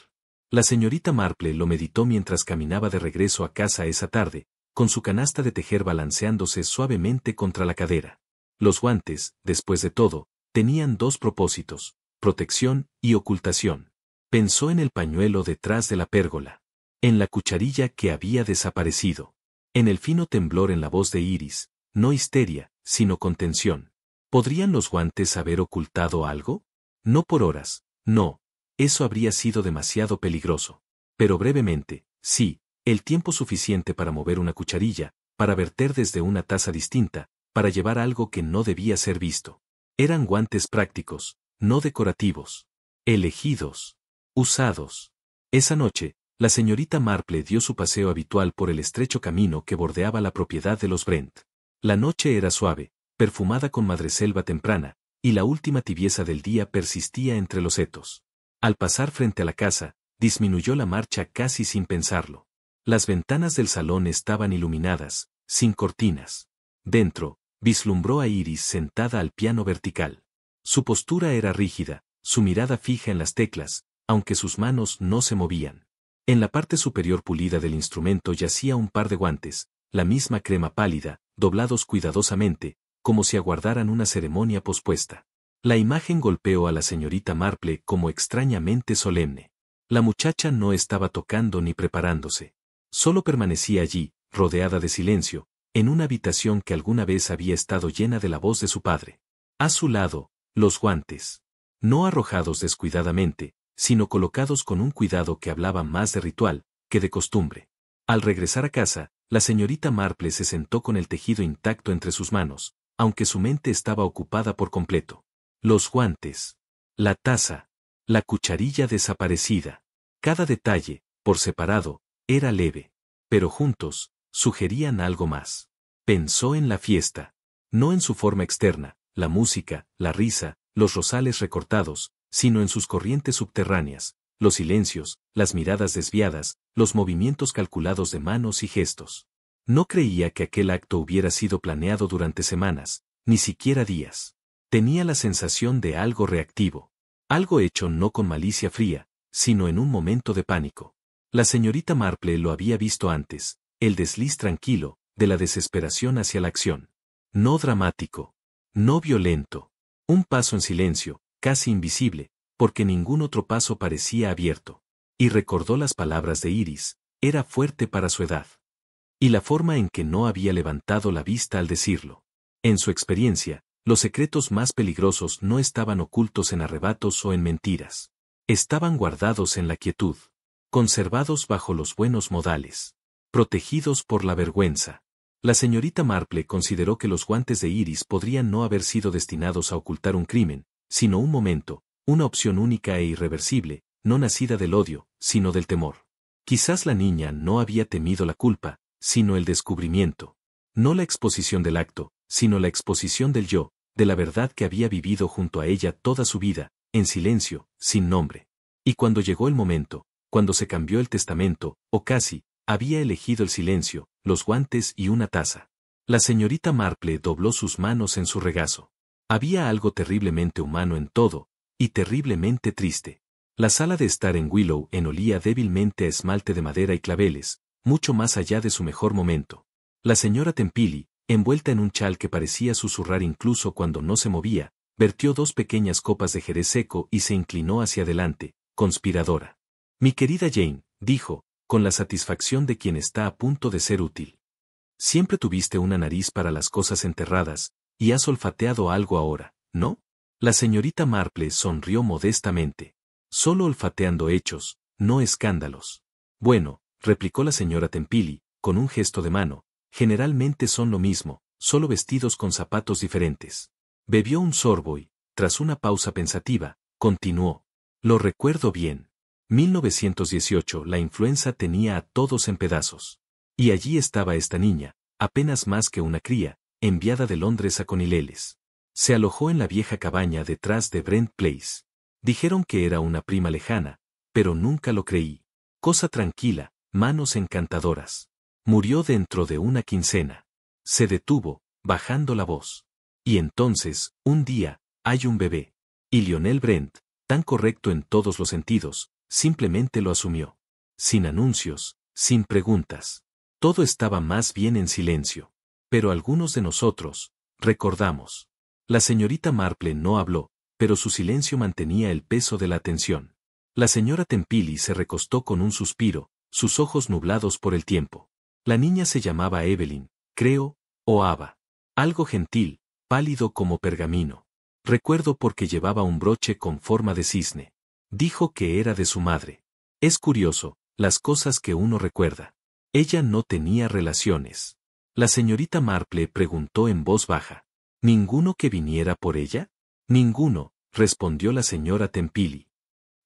A: La señorita Marple lo meditó mientras caminaba de regreso a casa esa tarde, con su canasta de tejer balanceándose suavemente contra la cadera. Los guantes, después de todo, tenían dos propósitos, protección y ocultación. Pensó en el pañuelo detrás de la pérgola. En la cucharilla que había desaparecido. En el fino temblor en la voz de Iris, no histeria, sino contención. ¿Podrían los guantes haber ocultado algo? No por horas, no. Eso habría sido demasiado peligroso. Pero brevemente, sí, el tiempo suficiente para mover una cucharilla, para verter desde una taza distinta, para llevar algo que no debía ser visto. Eran guantes prácticos, no decorativos. Elegidos. Usados. Esa noche, la señorita Marple dio su paseo habitual por el estrecho camino que bordeaba la propiedad de los Brent. La noche era suave, perfumada con madreselva temprana, y la última tibieza del día persistía entre los setos. Al pasar frente a la casa, disminuyó la marcha casi sin pensarlo. Las ventanas del salón estaban iluminadas, sin cortinas. Dentro, vislumbró a Iris sentada al piano vertical. Su postura era rígida, su mirada fija en las teclas, aunque sus manos no se movían. En la parte superior pulida del instrumento yacía un par de guantes, la misma crema pálida, doblados cuidadosamente, como si aguardaran una ceremonia pospuesta. La imagen golpeó a la señorita Marple como extrañamente solemne. La muchacha no estaba tocando ni preparándose. Solo permanecía allí, rodeada de silencio, en una habitación que alguna vez había estado llena de la voz de su padre. A su lado, los guantes. No arrojados descuidadamente, sino colocados con un cuidado que hablaba más de ritual, que de costumbre. Al regresar a casa, la señorita Marple se sentó con el tejido intacto entre sus manos, aunque su mente estaba ocupada por completo. Los guantes. La taza. La cucharilla desaparecida. Cada detalle, por separado, era leve. Pero juntos, sugerían algo más. Pensó en la fiesta. No en su forma externa, la música, la risa, los rosales recortados, sino en sus corrientes subterráneas, los silencios, las miradas desviadas, los movimientos calculados de manos y gestos. No creía que aquel acto hubiera sido planeado durante semanas, ni siquiera días. Tenía la sensación de algo reactivo. Algo hecho no con malicia fría, sino en un momento de pánico. La señorita Marple lo había visto antes, el desliz tranquilo, de la desesperación hacia la acción. No dramático. No violento. Un paso en silencio, casi invisible, porque ningún otro paso parecía abierto. Y recordó las palabras de Iris, era fuerte para su edad. Y la forma en que no había levantado la vista al decirlo. En su experiencia, los secretos más peligrosos no estaban ocultos en arrebatos o en mentiras. Estaban guardados en la quietud. Conservados bajo los buenos modales. Protegidos por la vergüenza. La señorita Marple consideró que los guantes de Iris podrían no haber sido destinados a ocultar un crimen, sino un momento, una opción única e irreversible, no nacida del odio, sino del temor. Quizás la niña no había temido la culpa, sino el descubrimiento. No la exposición del acto, sino la exposición del yo, de la verdad que había vivido junto a ella toda su vida, en silencio, sin nombre. Y cuando llegó el momento, cuando se cambió el testamento, o casi, había elegido el silencio, los guantes y una taza. La señorita Marple dobló sus manos en su regazo. Había algo terriblemente humano en todo, y terriblemente triste. La sala de estar en Willow olía débilmente a esmalte de madera y claveles, mucho más allá de su mejor momento. La señora Tempili, envuelta en un chal que parecía susurrar incluso cuando no se movía, vertió 2 pequeñas copas de jerez seco y se inclinó hacia adelante, conspiradora. Mi querida Jane, dijo, con la satisfacción de quien está a punto de ser útil. Siempre tuviste una nariz para las cosas enterradas, Y has olfateado algo ahora, ¿no? La señorita Marple sonrió modestamente. Solo olfateando hechos, no escándalos. Bueno, replicó la señora Tempili, con un gesto de mano, generalmente son lo mismo, solo vestidos con zapatos diferentes. Bebió un sorbo y, tras una pausa pensativa, continuó. Lo recuerdo bien. 1918 la influenza tenía a todos en pedazos. Y allí estaba esta niña, apenas más que una cría, enviada de Londres a Conileles. Se alojó en la vieja cabaña detrás de Brent Place. Dijeron que era una prima lejana, pero nunca lo creí. Cosa tranquila, manos encantadoras. Murió dentro de una quincena. Se detuvo, bajando la voz. Y entonces, un día, hay un bebé. Y Lionel Brent, tan correcto en todos los sentidos, simplemente lo asumió. Sin anuncios, sin preguntas. Todo estaba más bien en silencio. Pero algunos de nosotros, recordamos. La señorita Marple no habló, pero su silencio mantenía el peso de la atención. La señora Tempili se recostó con un suspiro, sus ojos nublados por el tiempo. La niña se llamaba Evelyn, creo, o Ava. Algo gentil, pálido como pergamino. Recuerdo porque llevaba un broche con forma de cisne. Dijo que era de su madre. Es curioso, las cosas que uno recuerda. Ella no tenía relaciones. La señorita Marple preguntó en voz baja. ¿Ninguno que viniera por ella? Ninguno, respondió la señora Tempili.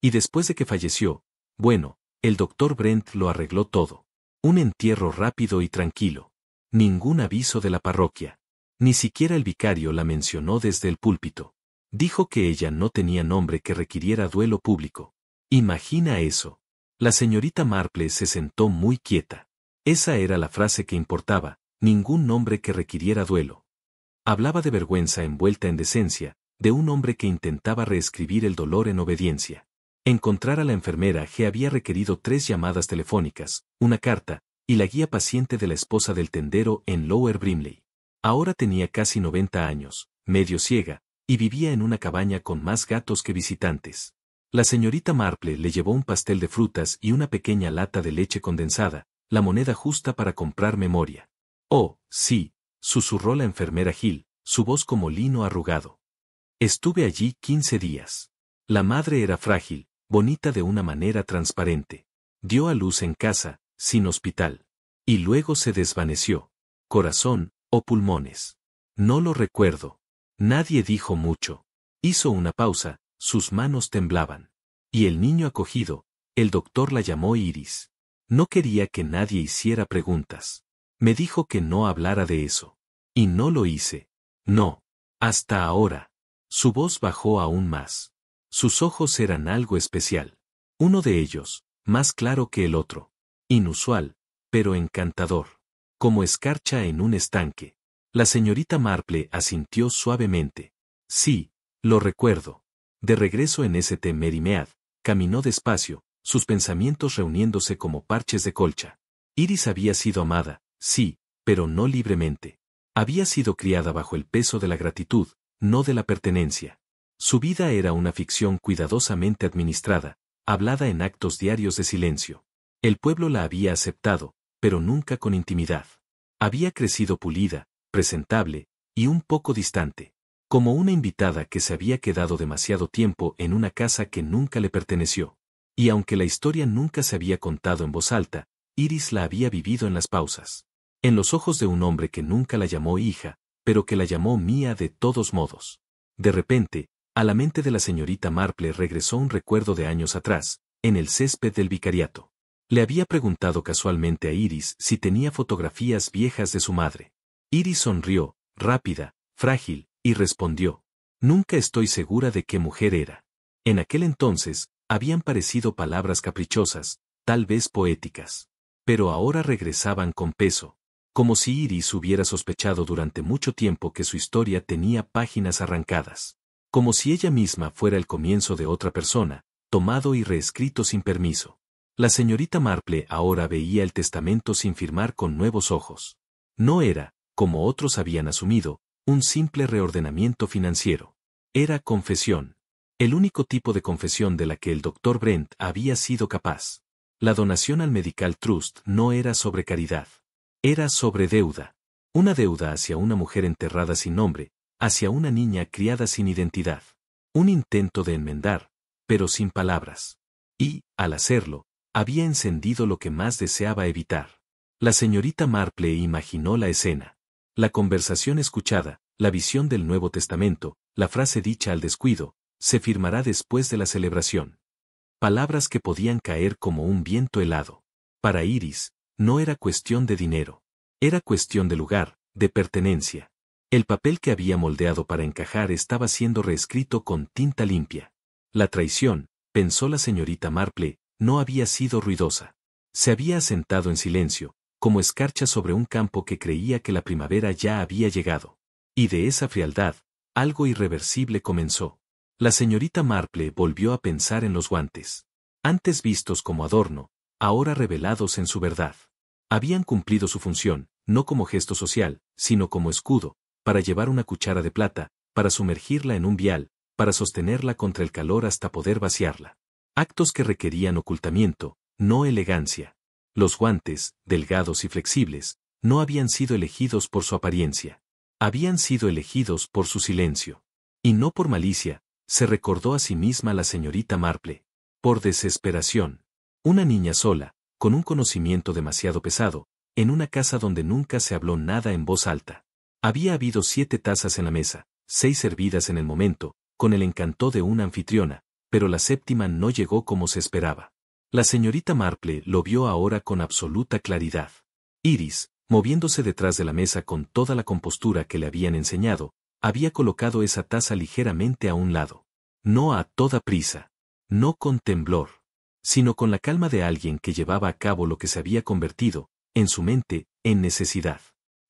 A: Y después de que falleció, bueno, el doctor Brent lo arregló todo. Un entierro rápido y tranquilo. Ningún aviso de la parroquia. Ni siquiera el vicario la mencionó desde el púlpito. Dijo que ella no tenía nombre que requiriera duelo público. Imagina eso. La señorita Marple se sentó muy quieta. Esa era la frase que importaba, ningún nombre que requiriera duelo. Hablaba de vergüenza envuelta en decencia, de un hombre que intentaba reescribir el dolor en obediencia. Encontrar a la enfermera G había requerido 3 llamadas telefónicas, una carta, y la guía paciente de la esposa del tendero en Lower Brimley. Ahora tenía casi 90 años, medio ciega, y vivía en una cabaña con más gatos que visitantes. La señorita Marple le llevó un pastel de frutas y una pequeña lata de leche condensada, la moneda justa para comprar memoria. Oh, sí, susurró la enfermera Hill, su voz como lino arrugado. Estuve allí 15 días. La madre era frágil, bonita de una manera transparente. Dio a luz en casa, sin hospital. Y luego se desvaneció. Corazón, o pulmones. No lo recuerdo. Nadie dijo mucho. Hizo una pausa, sus manos temblaban. Y el niño acogido, el doctor la llamó Iris. No quería que nadie hiciera preguntas. Me dijo que no hablara de eso. Y no lo hice. No. Hasta ahora. Su voz bajó aún más. Sus ojos eran algo especial. Uno de ellos, más claro que el otro. Inusual, pero encantador. Como escarcha en un estanque. La señorita Marple asintió suavemente. Sí, lo recuerdo. De regreso en St. Mary Mead, caminó despacio, sus pensamientos reuniéndose como parches de colcha. Iris había sido amada, sí, pero no libremente. Había sido criada bajo el peso de la gratitud, no de la pertenencia. Su vida era una ficción cuidadosamente administrada, hablada en actos diarios de silencio. El pueblo la había aceptado, pero nunca con intimidad. Había crecido pulida, presentable, y un poco distante. Como una invitada que se había quedado demasiado tiempo en una casa que nunca le perteneció. Y aunque la historia nunca se había contado en voz alta, Iris la había vivido en las pausas. En los ojos de un hombre que nunca la llamó hija, pero que la llamó mía de todos modos. De repente, a la mente de la señorita Marple regresó un recuerdo de años atrás, en el césped del vicariato. Le había preguntado casualmente a Iris si tenía fotografías viejas de su madre. Iris sonrió, rápida, frágil, y respondió. Nunca estoy segura de qué mujer era. En aquel entonces, habían parecido palabras caprichosas, tal vez poéticas. Pero ahora regresaban con peso. Como si Iris hubiera sospechado durante mucho tiempo que su historia tenía páginas arrancadas. Como si ella misma fuera el comienzo de otra persona, tomado y reescrito sin permiso. La señorita Marple ahora veía el testamento sin firmar con nuevos ojos. No era, como otros habían asumido, un simple reordenamiento financiero. Era confesión. El único tipo de confesión de la que el Dr. Brent había sido capaz. La donación al Medical Trust no era sobre caridad. Era sobre deuda. Una deuda hacia una mujer enterrada sin nombre, hacia una niña criada sin identidad. Un intento de enmendar, pero sin palabras. Y, al hacerlo, había encendido lo que más deseaba evitar. La señorita Marple imaginó la escena. La conversación escuchada, la visión del Nuevo Testamento, la frase dicha al descuido, se firmará después de la celebración. Palabras que podían caer como un viento helado. Para Iris, no era cuestión de dinero. Era cuestión de lugar, de pertenencia. El papel que había moldeado para encajar estaba siendo reescrito con tinta limpia. La traición, pensó la señorita Marple, no había sido ruidosa. Se había asentado en silencio, como escarcha sobre un campo que creía que la primavera ya había llegado. Y de esa frialdad, algo irreversible comenzó. La señorita Marple volvió a pensar en los guantes. Antes vistos como adorno, ahora revelados en su verdad. Habían cumplido su función, no como gesto social, sino como escudo, para llevar una cuchara de plata, para sumergirla en un vial, para sostenerla contra el calor hasta poder vaciarla. Actos que requerían ocultamiento, no elegancia. Los guantes, delgados y flexibles, no habían sido elegidos por su apariencia. Habían sido elegidos por su silencio. Y no por malicia, se recordó a sí misma la señorita Marple. Por desesperación. Una niña sola, con un conocimiento demasiado pesado, en una casa donde nunca se habló nada en voz alta. Había habido 7 tazas en la mesa, 6 servidas en el momento, con el encanto de una anfitriona, pero la 7ª no llegó como se esperaba. La señorita Marple lo vio ahora con absoluta claridad. Iris, moviéndose detrás de la mesa con toda la compostura que le habían enseñado, había colocado esa taza ligeramente a un lado. No a toda prisa. No con temblor. Sino con la calma de alguien que llevaba a cabo lo que se había convertido, en su mente, en necesidad.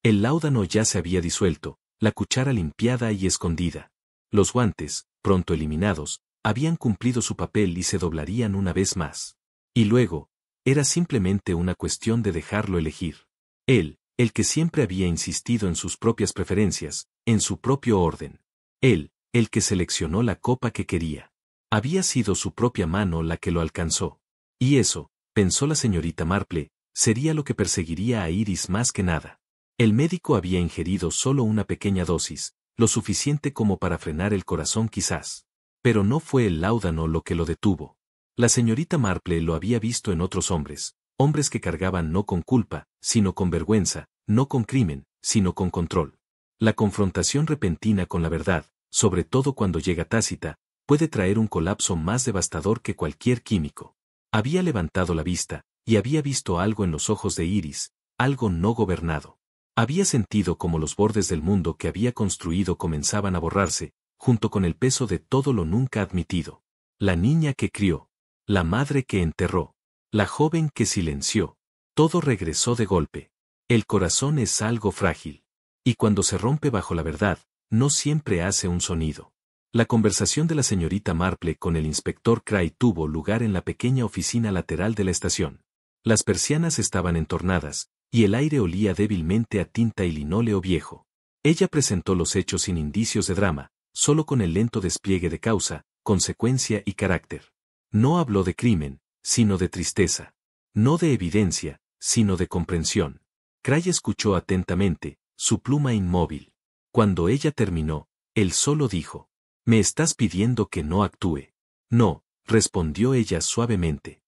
A: El láudano ya se había disuelto, la cuchara limpiada y escondida. Los guantes, pronto eliminados, habían cumplido su papel y se doblarían una vez más. Y luego, era simplemente una cuestión de dejarlo elegir. Él, el que siempre había insistido en sus propias preferencias, en su propio orden. Él, el que seleccionó la copa que quería. Había sido su propia mano la que lo alcanzó. Y eso, pensó la señorita Marple, sería lo que perseguiría a Iris más que nada. El médico había ingerido solo una pequeña dosis, lo suficiente como para frenar el corazón quizás. Pero no fue el láudano lo que lo detuvo. La señorita Marple lo había visto en otros hombres, hombres que cargaban no con culpa, sino con vergüenza, no con crimen, sino con control. La confrontación repentina con la verdad, sobre todo cuando llega tácita, puede traer un colapso más devastador que cualquier químico. Había levantado la vista, y había visto algo en los ojos de Iris, algo no gobernado. Había sentido como los bordes del mundo que había construido comenzaban a borrarse, junto con el peso de todo lo nunca admitido. La niña que crió, la madre que enterró, la joven que silenció, todo regresó de golpe. El corazón es algo frágil. Y cuando se rompe bajo la verdad, no siempre hace un sonido. La conversación de la señorita Marple con el inspector Cray tuvo lugar en la pequeña oficina lateral de la estación. Las persianas estaban entornadas, y el aire olía débilmente a tinta y linóleo viejo. Ella presentó los hechos sin indicios de drama, solo con el lento despliegue de causa, consecuencia y carácter. No habló de crimen, sino de tristeza. No de evidencia, sino de comprensión. Cray escuchó atentamente, su pluma inmóvil. Cuando ella terminó, él solo dijo: «Me estás pidiendo que no actúe». «No», respondió ella suavemente.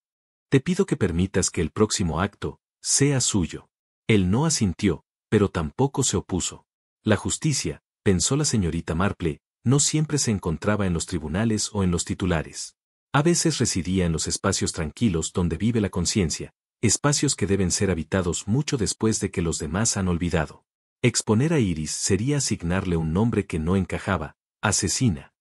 A: «Te pido que permitas que el próximo acto sea suyo». Él no asintió, pero tampoco se opuso. La justicia, pensó la señorita Marple, no siempre se encontraba en los tribunales o en los titulares. A veces residía en los espacios tranquilos donde vive la conciencia, espacios que deben ser habitados mucho después de que los demás han olvidado. Exponer a Iris sería asignarle un nombre que no encajaba: asesina.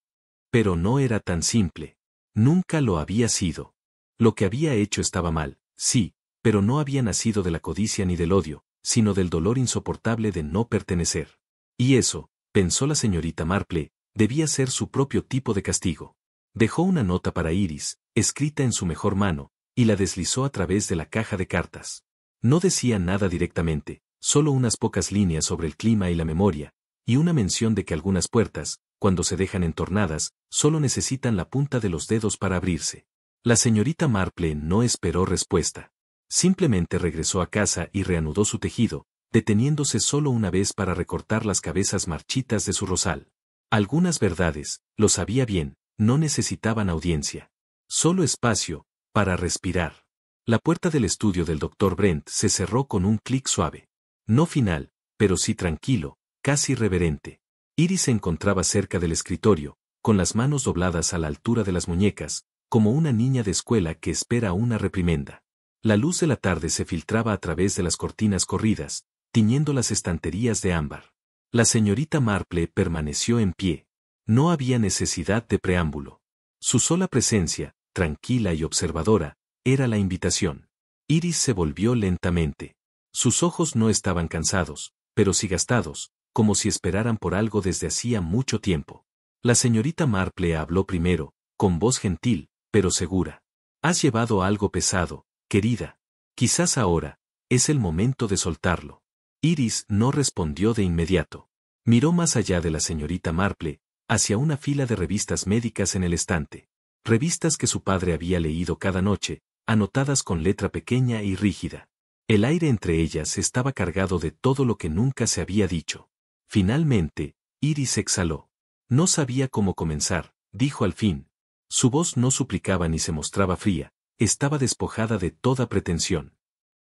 A: Pero no era tan simple. Nunca lo había sido. Lo que había hecho estaba mal, sí, pero no había nacido de la codicia ni del odio, sino del dolor insoportable de no pertenecer. Y eso, pensó la señorita Marple, debía ser su propio tipo de castigo. Dejó una nota para Iris, escrita en su mejor mano, y la deslizó a través de la caja de cartas. No decía nada directamente, solo unas pocas líneas sobre el clima y la memoria, y una mención de que algunas puertas, cuando se dejan entornadas, solo necesitan la punta de los dedos para abrirse. La señorita Marple no esperó respuesta. Simplemente regresó a casa y reanudó su tejido, deteniéndose solo una vez para recortar las cabezas marchitas de su rosal. Algunas verdades, lo sabía bien, no necesitaban audiencia. Solo espacio, para respirar. La puerta del estudio del Dr. Brent se cerró con un clic suave. No final, pero sí tranquilo, casi reverente. Iris se encontraba cerca del escritorio, con las manos dobladas a la altura de las muñecas, como una niña de escuela que espera una reprimenda. La luz de la tarde se filtraba a través de las cortinas corridas, tiñendo las estanterías de ámbar. La señorita Marple permaneció en pie. No había necesidad de preámbulo. Su sola presencia, tranquila y observadora, era la invitación. Iris se volvió lentamente. Sus ojos no estaban cansados, pero sí gastados, como si esperaran por algo desde hacía mucho tiempo. La señorita Marple habló primero, con voz gentil, pero segura. Has llevado algo pesado, querida. Quizás ahora, es el momento de soltarlo. Iris no respondió de inmediato. Miró más allá de la señorita Marple, hacia una fila de revistas médicas en el estante. Revistas que su padre había leído cada noche, anotadas con letra pequeña y rígida. El aire entre ellas estaba cargado de todo lo que nunca se había dicho. Finalmente, Iris exhaló. No sabía cómo comenzar, dijo al fin. Su voz no suplicaba ni se mostraba fría, estaba despojada de toda pretensión.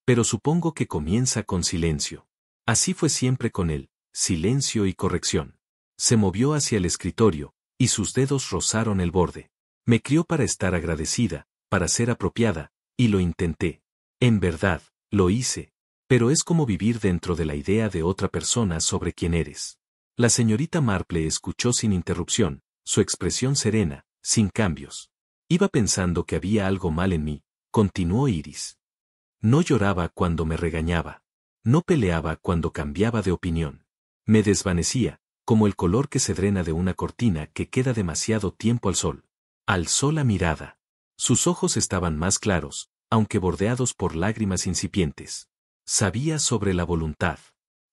A: Pero supongo que comienza con silencio. Así fue siempre con él, silencio y corrección. Se movió hacia el escritorio, y sus dedos rozaron el borde. Me crió para estar agradecida, para ser apropiada, y lo intenté. En verdad, lo hice. Pero es como vivir dentro de la idea de otra persona sobre quién eres. La señorita Marple escuchó sin interrupción, su expresión serena, sin cambios. Iba pensando que había algo mal en mí, continuó Iris. No lloraba cuando me regañaba. No peleaba cuando cambiaba de opinión. Me desvanecía, como el color que se drena de una cortina que queda demasiado tiempo al sol. Alzó la mirada. Sus ojos estaban más claros, aunque bordeados por lágrimas incipientes. Sabía sobre la voluntad.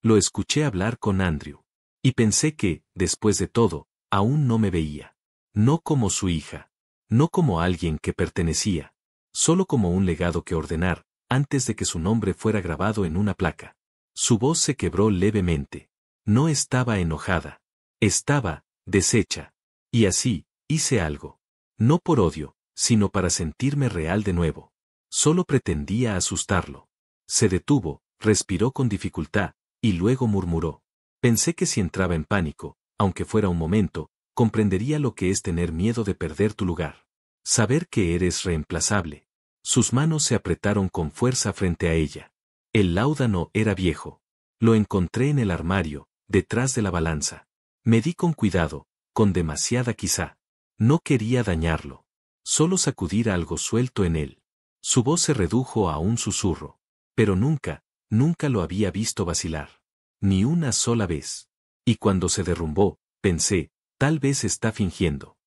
A: Lo escuché hablar con Andrew. Y pensé que, después de todo, aún no me veía. No como su hija. No como alguien que pertenecía. Solo como un legado que ordenar, antes de que su nombre fuera grabado en una placa. Su voz se quebró levemente. No estaba enojada. Estaba, deshecha. Y así, hice algo. No por odio, sino para sentirme real de nuevo. Solo pretendía asustarlo. Se detuvo, respiró con dificultad, y luego murmuró. Pensé que si entraba en pánico, aunque fuera un momento, comprendería lo que es tener miedo de perder tu lugar. Saber que eres reemplazable. Sus manos se apretaron con fuerza frente a ella. El láudano era viejo. Lo encontré en el armario, detrás de la balanza. Medí con cuidado, con demasiada quizá. No quería dañarlo. Solo sacudir algo suelto en él. Su voz se redujo a un susurro. Pero nunca, nunca lo había visto vacilar. Ni una sola vez. Y cuando se derrumbó, pensé, tal vez está fingiendo.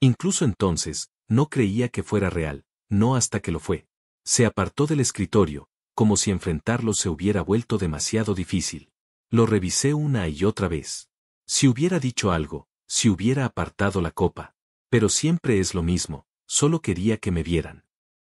A: Incluso entonces, no creía que fuera real, no hasta que lo fue. Se apartó del escritorio, como si enfrentarlo se hubiera vuelto demasiado difícil. Lo revisé una y otra vez. Si hubiera dicho algo, si hubiera apartado la copa. Pero siempre es lo mismo, solo quería que me vieran.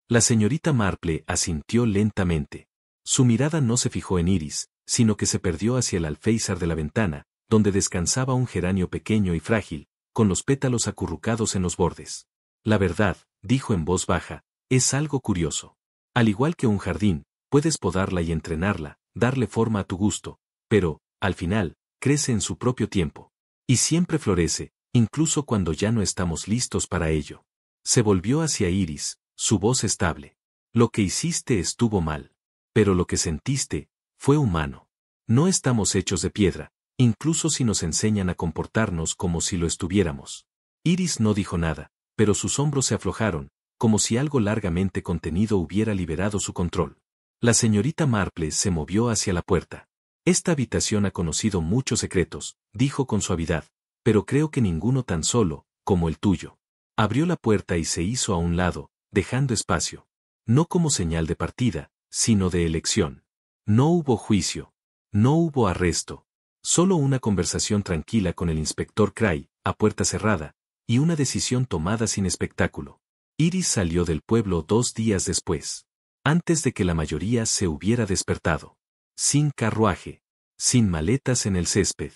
A: La señorita Marple asintió lentamente. Su mirada no se fijó en Iris, sino que se perdió hacia el alféizar de la ventana, donde descansaba un geranio pequeño y frágil, con los pétalos acurrucados en los bordes. La verdad, dijo en voz baja, es algo curioso. Al igual que un jardín, puedes podarla y entrenarla, darle forma a tu gusto, pero, al final, crece en su propio tiempo. Y siempre florece, incluso cuando ya no estamos listos para ello. Se volvió hacia Iris, su voz estable. Lo que hiciste estuvo mal. Pero lo que sentiste, fue humano. No estamos hechos de piedra, incluso si nos enseñan a comportarnos como si lo estuviéramos. Iris no dijo nada, pero sus hombros se aflojaron, como si algo largamente contenido hubiera liberado su control. La señorita Marple se movió hacia la puerta. Esta habitación ha conocido muchos secretos, dijo con suavidad, pero creo que ninguno tan solo, como el tuyo. Abrió la puerta y se hizo a un lado, dejando espacio. No como señal de partida, sino de elección. No hubo juicio. No hubo arresto. Solo una conversación tranquila con el inspector Cray, a puerta cerrada, y una decisión tomada sin espectáculo. Iris salió del pueblo 2 días después. Antes de que la mayoría se hubiera despertado. sin carruaje, sin maletas en el césped.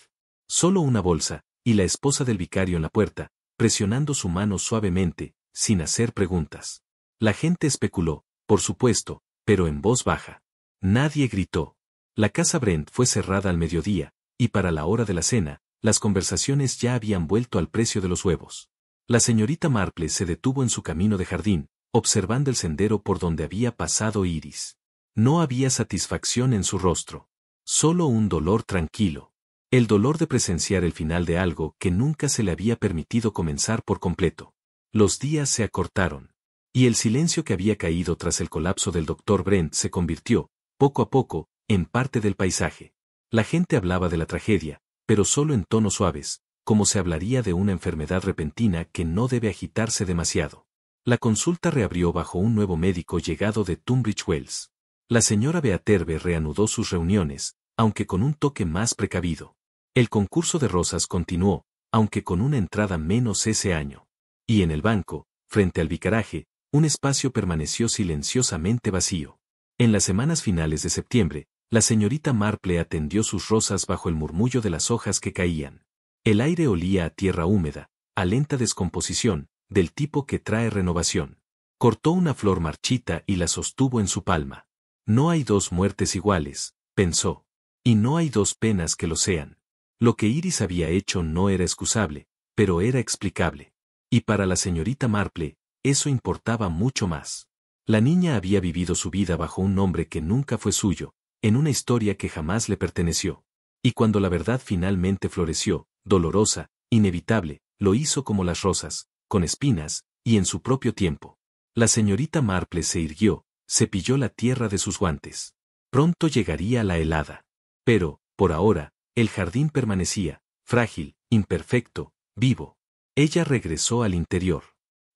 A: Solo una bolsa, y la esposa del vicario en la puerta, presionando su mano suavemente, sin hacer preguntas. La gente especuló, por supuesto, pero en voz baja. Nadie gritó. La casa Brent fue cerrada al mediodía, y para la hora de la cena, las conversaciones ya habían vuelto al precio de los huevos. La señorita Marple se detuvo en su camino de jardín, observando el sendero por donde había pasado Iris. No había satisfacción en su rostro. Solo un dolor tranquilo. El dolor de presenciar el final de algo que nunca se le había permitido comenzar por completo. Los días se acortaron. Y el silencio que había caído tras el colapso del Dr. Brent se convirtió, poco a poco, en parte del paisaje. La gente hablaba de la tragedia, pero solo en tonos suaves, como se hablaría de una enfermedad repentina que no debe agitarse demasiado. La consulta reabrió bajo un nuevo médico llegado de Tunbridge Wells. La señora Beaterbe reanudó sus reuniones, aunque con un toque más precavido. El concurso de rosas continuó, aunque con una entrada menos ese año. Y en el banco, frente al vicaraje, un espacio permaneció silenciosamente vacío. En las semanas finales de septiembre, la señorita Marple atendió sus rosas bajo el murmullo de las hojas que caían. El aire olía a tierra húmeda, a lenta descomposición, del tipo que trae renovación. Cortó una flor marchita y la sostuvo en su palma. No hay dos muertes iguales, pensó. Y no hay dos penas que lo sean. Lo que Iris había hecho no era excusable, pero era explicable. Y para la señorita Marple, eso importaba mucho más. La niña había vivido su vida bajo un nombre que nunca fue suyo, en una historia que jamás le perteneció. Y cuando la verdad finalmente floreció, dolorosa, inevitable, lo hizo como las rosas, con espinas, y en su propio tiempo. La señorita Marple se irguió, cepilló la tierra de sus guantes. Pronto llegaría la helada. Pero, por ahora, el jardín permanecía, frágil, imperfecto, vivo. Ella regresó al interior.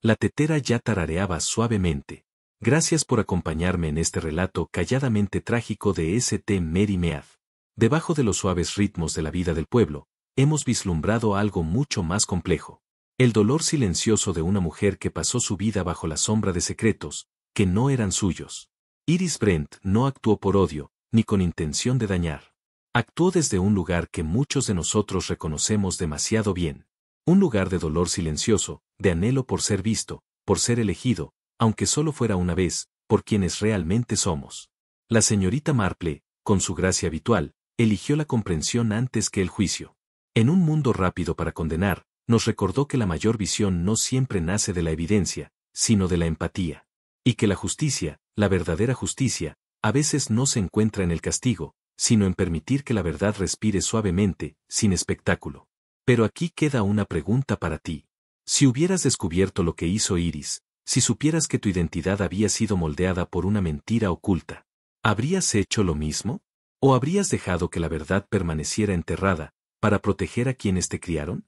A: La tetera ya tarareaba suavemente. Gracias por acompañarme en este relato calladamente trágico de St. Mary Mead. Debajo de los suaves ritmos de la vida del pueblo, hemos vislumbrado algo mucho más complejo. El dolor silencioso de una mujer que pasó su vida bajo la sombra de secretos, que no eran suyos. Iris Brent no actuó por odio, ni con intención de dañar. Actuó desde un lugar que muchos de nosotros reconocemos demasiado bien. Un lugar de dolor silencioso, de anhelo por ser visto, por ser elegido, aunque solo fuera una vez, por quienes realmente somos. La señorita Marple, con su gracia habitual, eligió la comprensión antes que el juicio. En un mundo rápido para condenar, nos recordó que la mayor visión no siempre nace de la evidencia, sino de la empatía. Y que la justicia, la verdadera justicia, a veces no se encuentra en el castigo, sino en permitir que la verdad respire suavemente, sin espectáculo. Pero aquí queda una pregunta para ti. Si hubieras descubierto lo que hizo Iris, si supieras que tu identidad había sido moldeada por una mentira oculta, ¿habrías hecho lo mismo? ¿O habrías dejado que la verdad permaneciera enterrada, para proteger a quienes te criaron?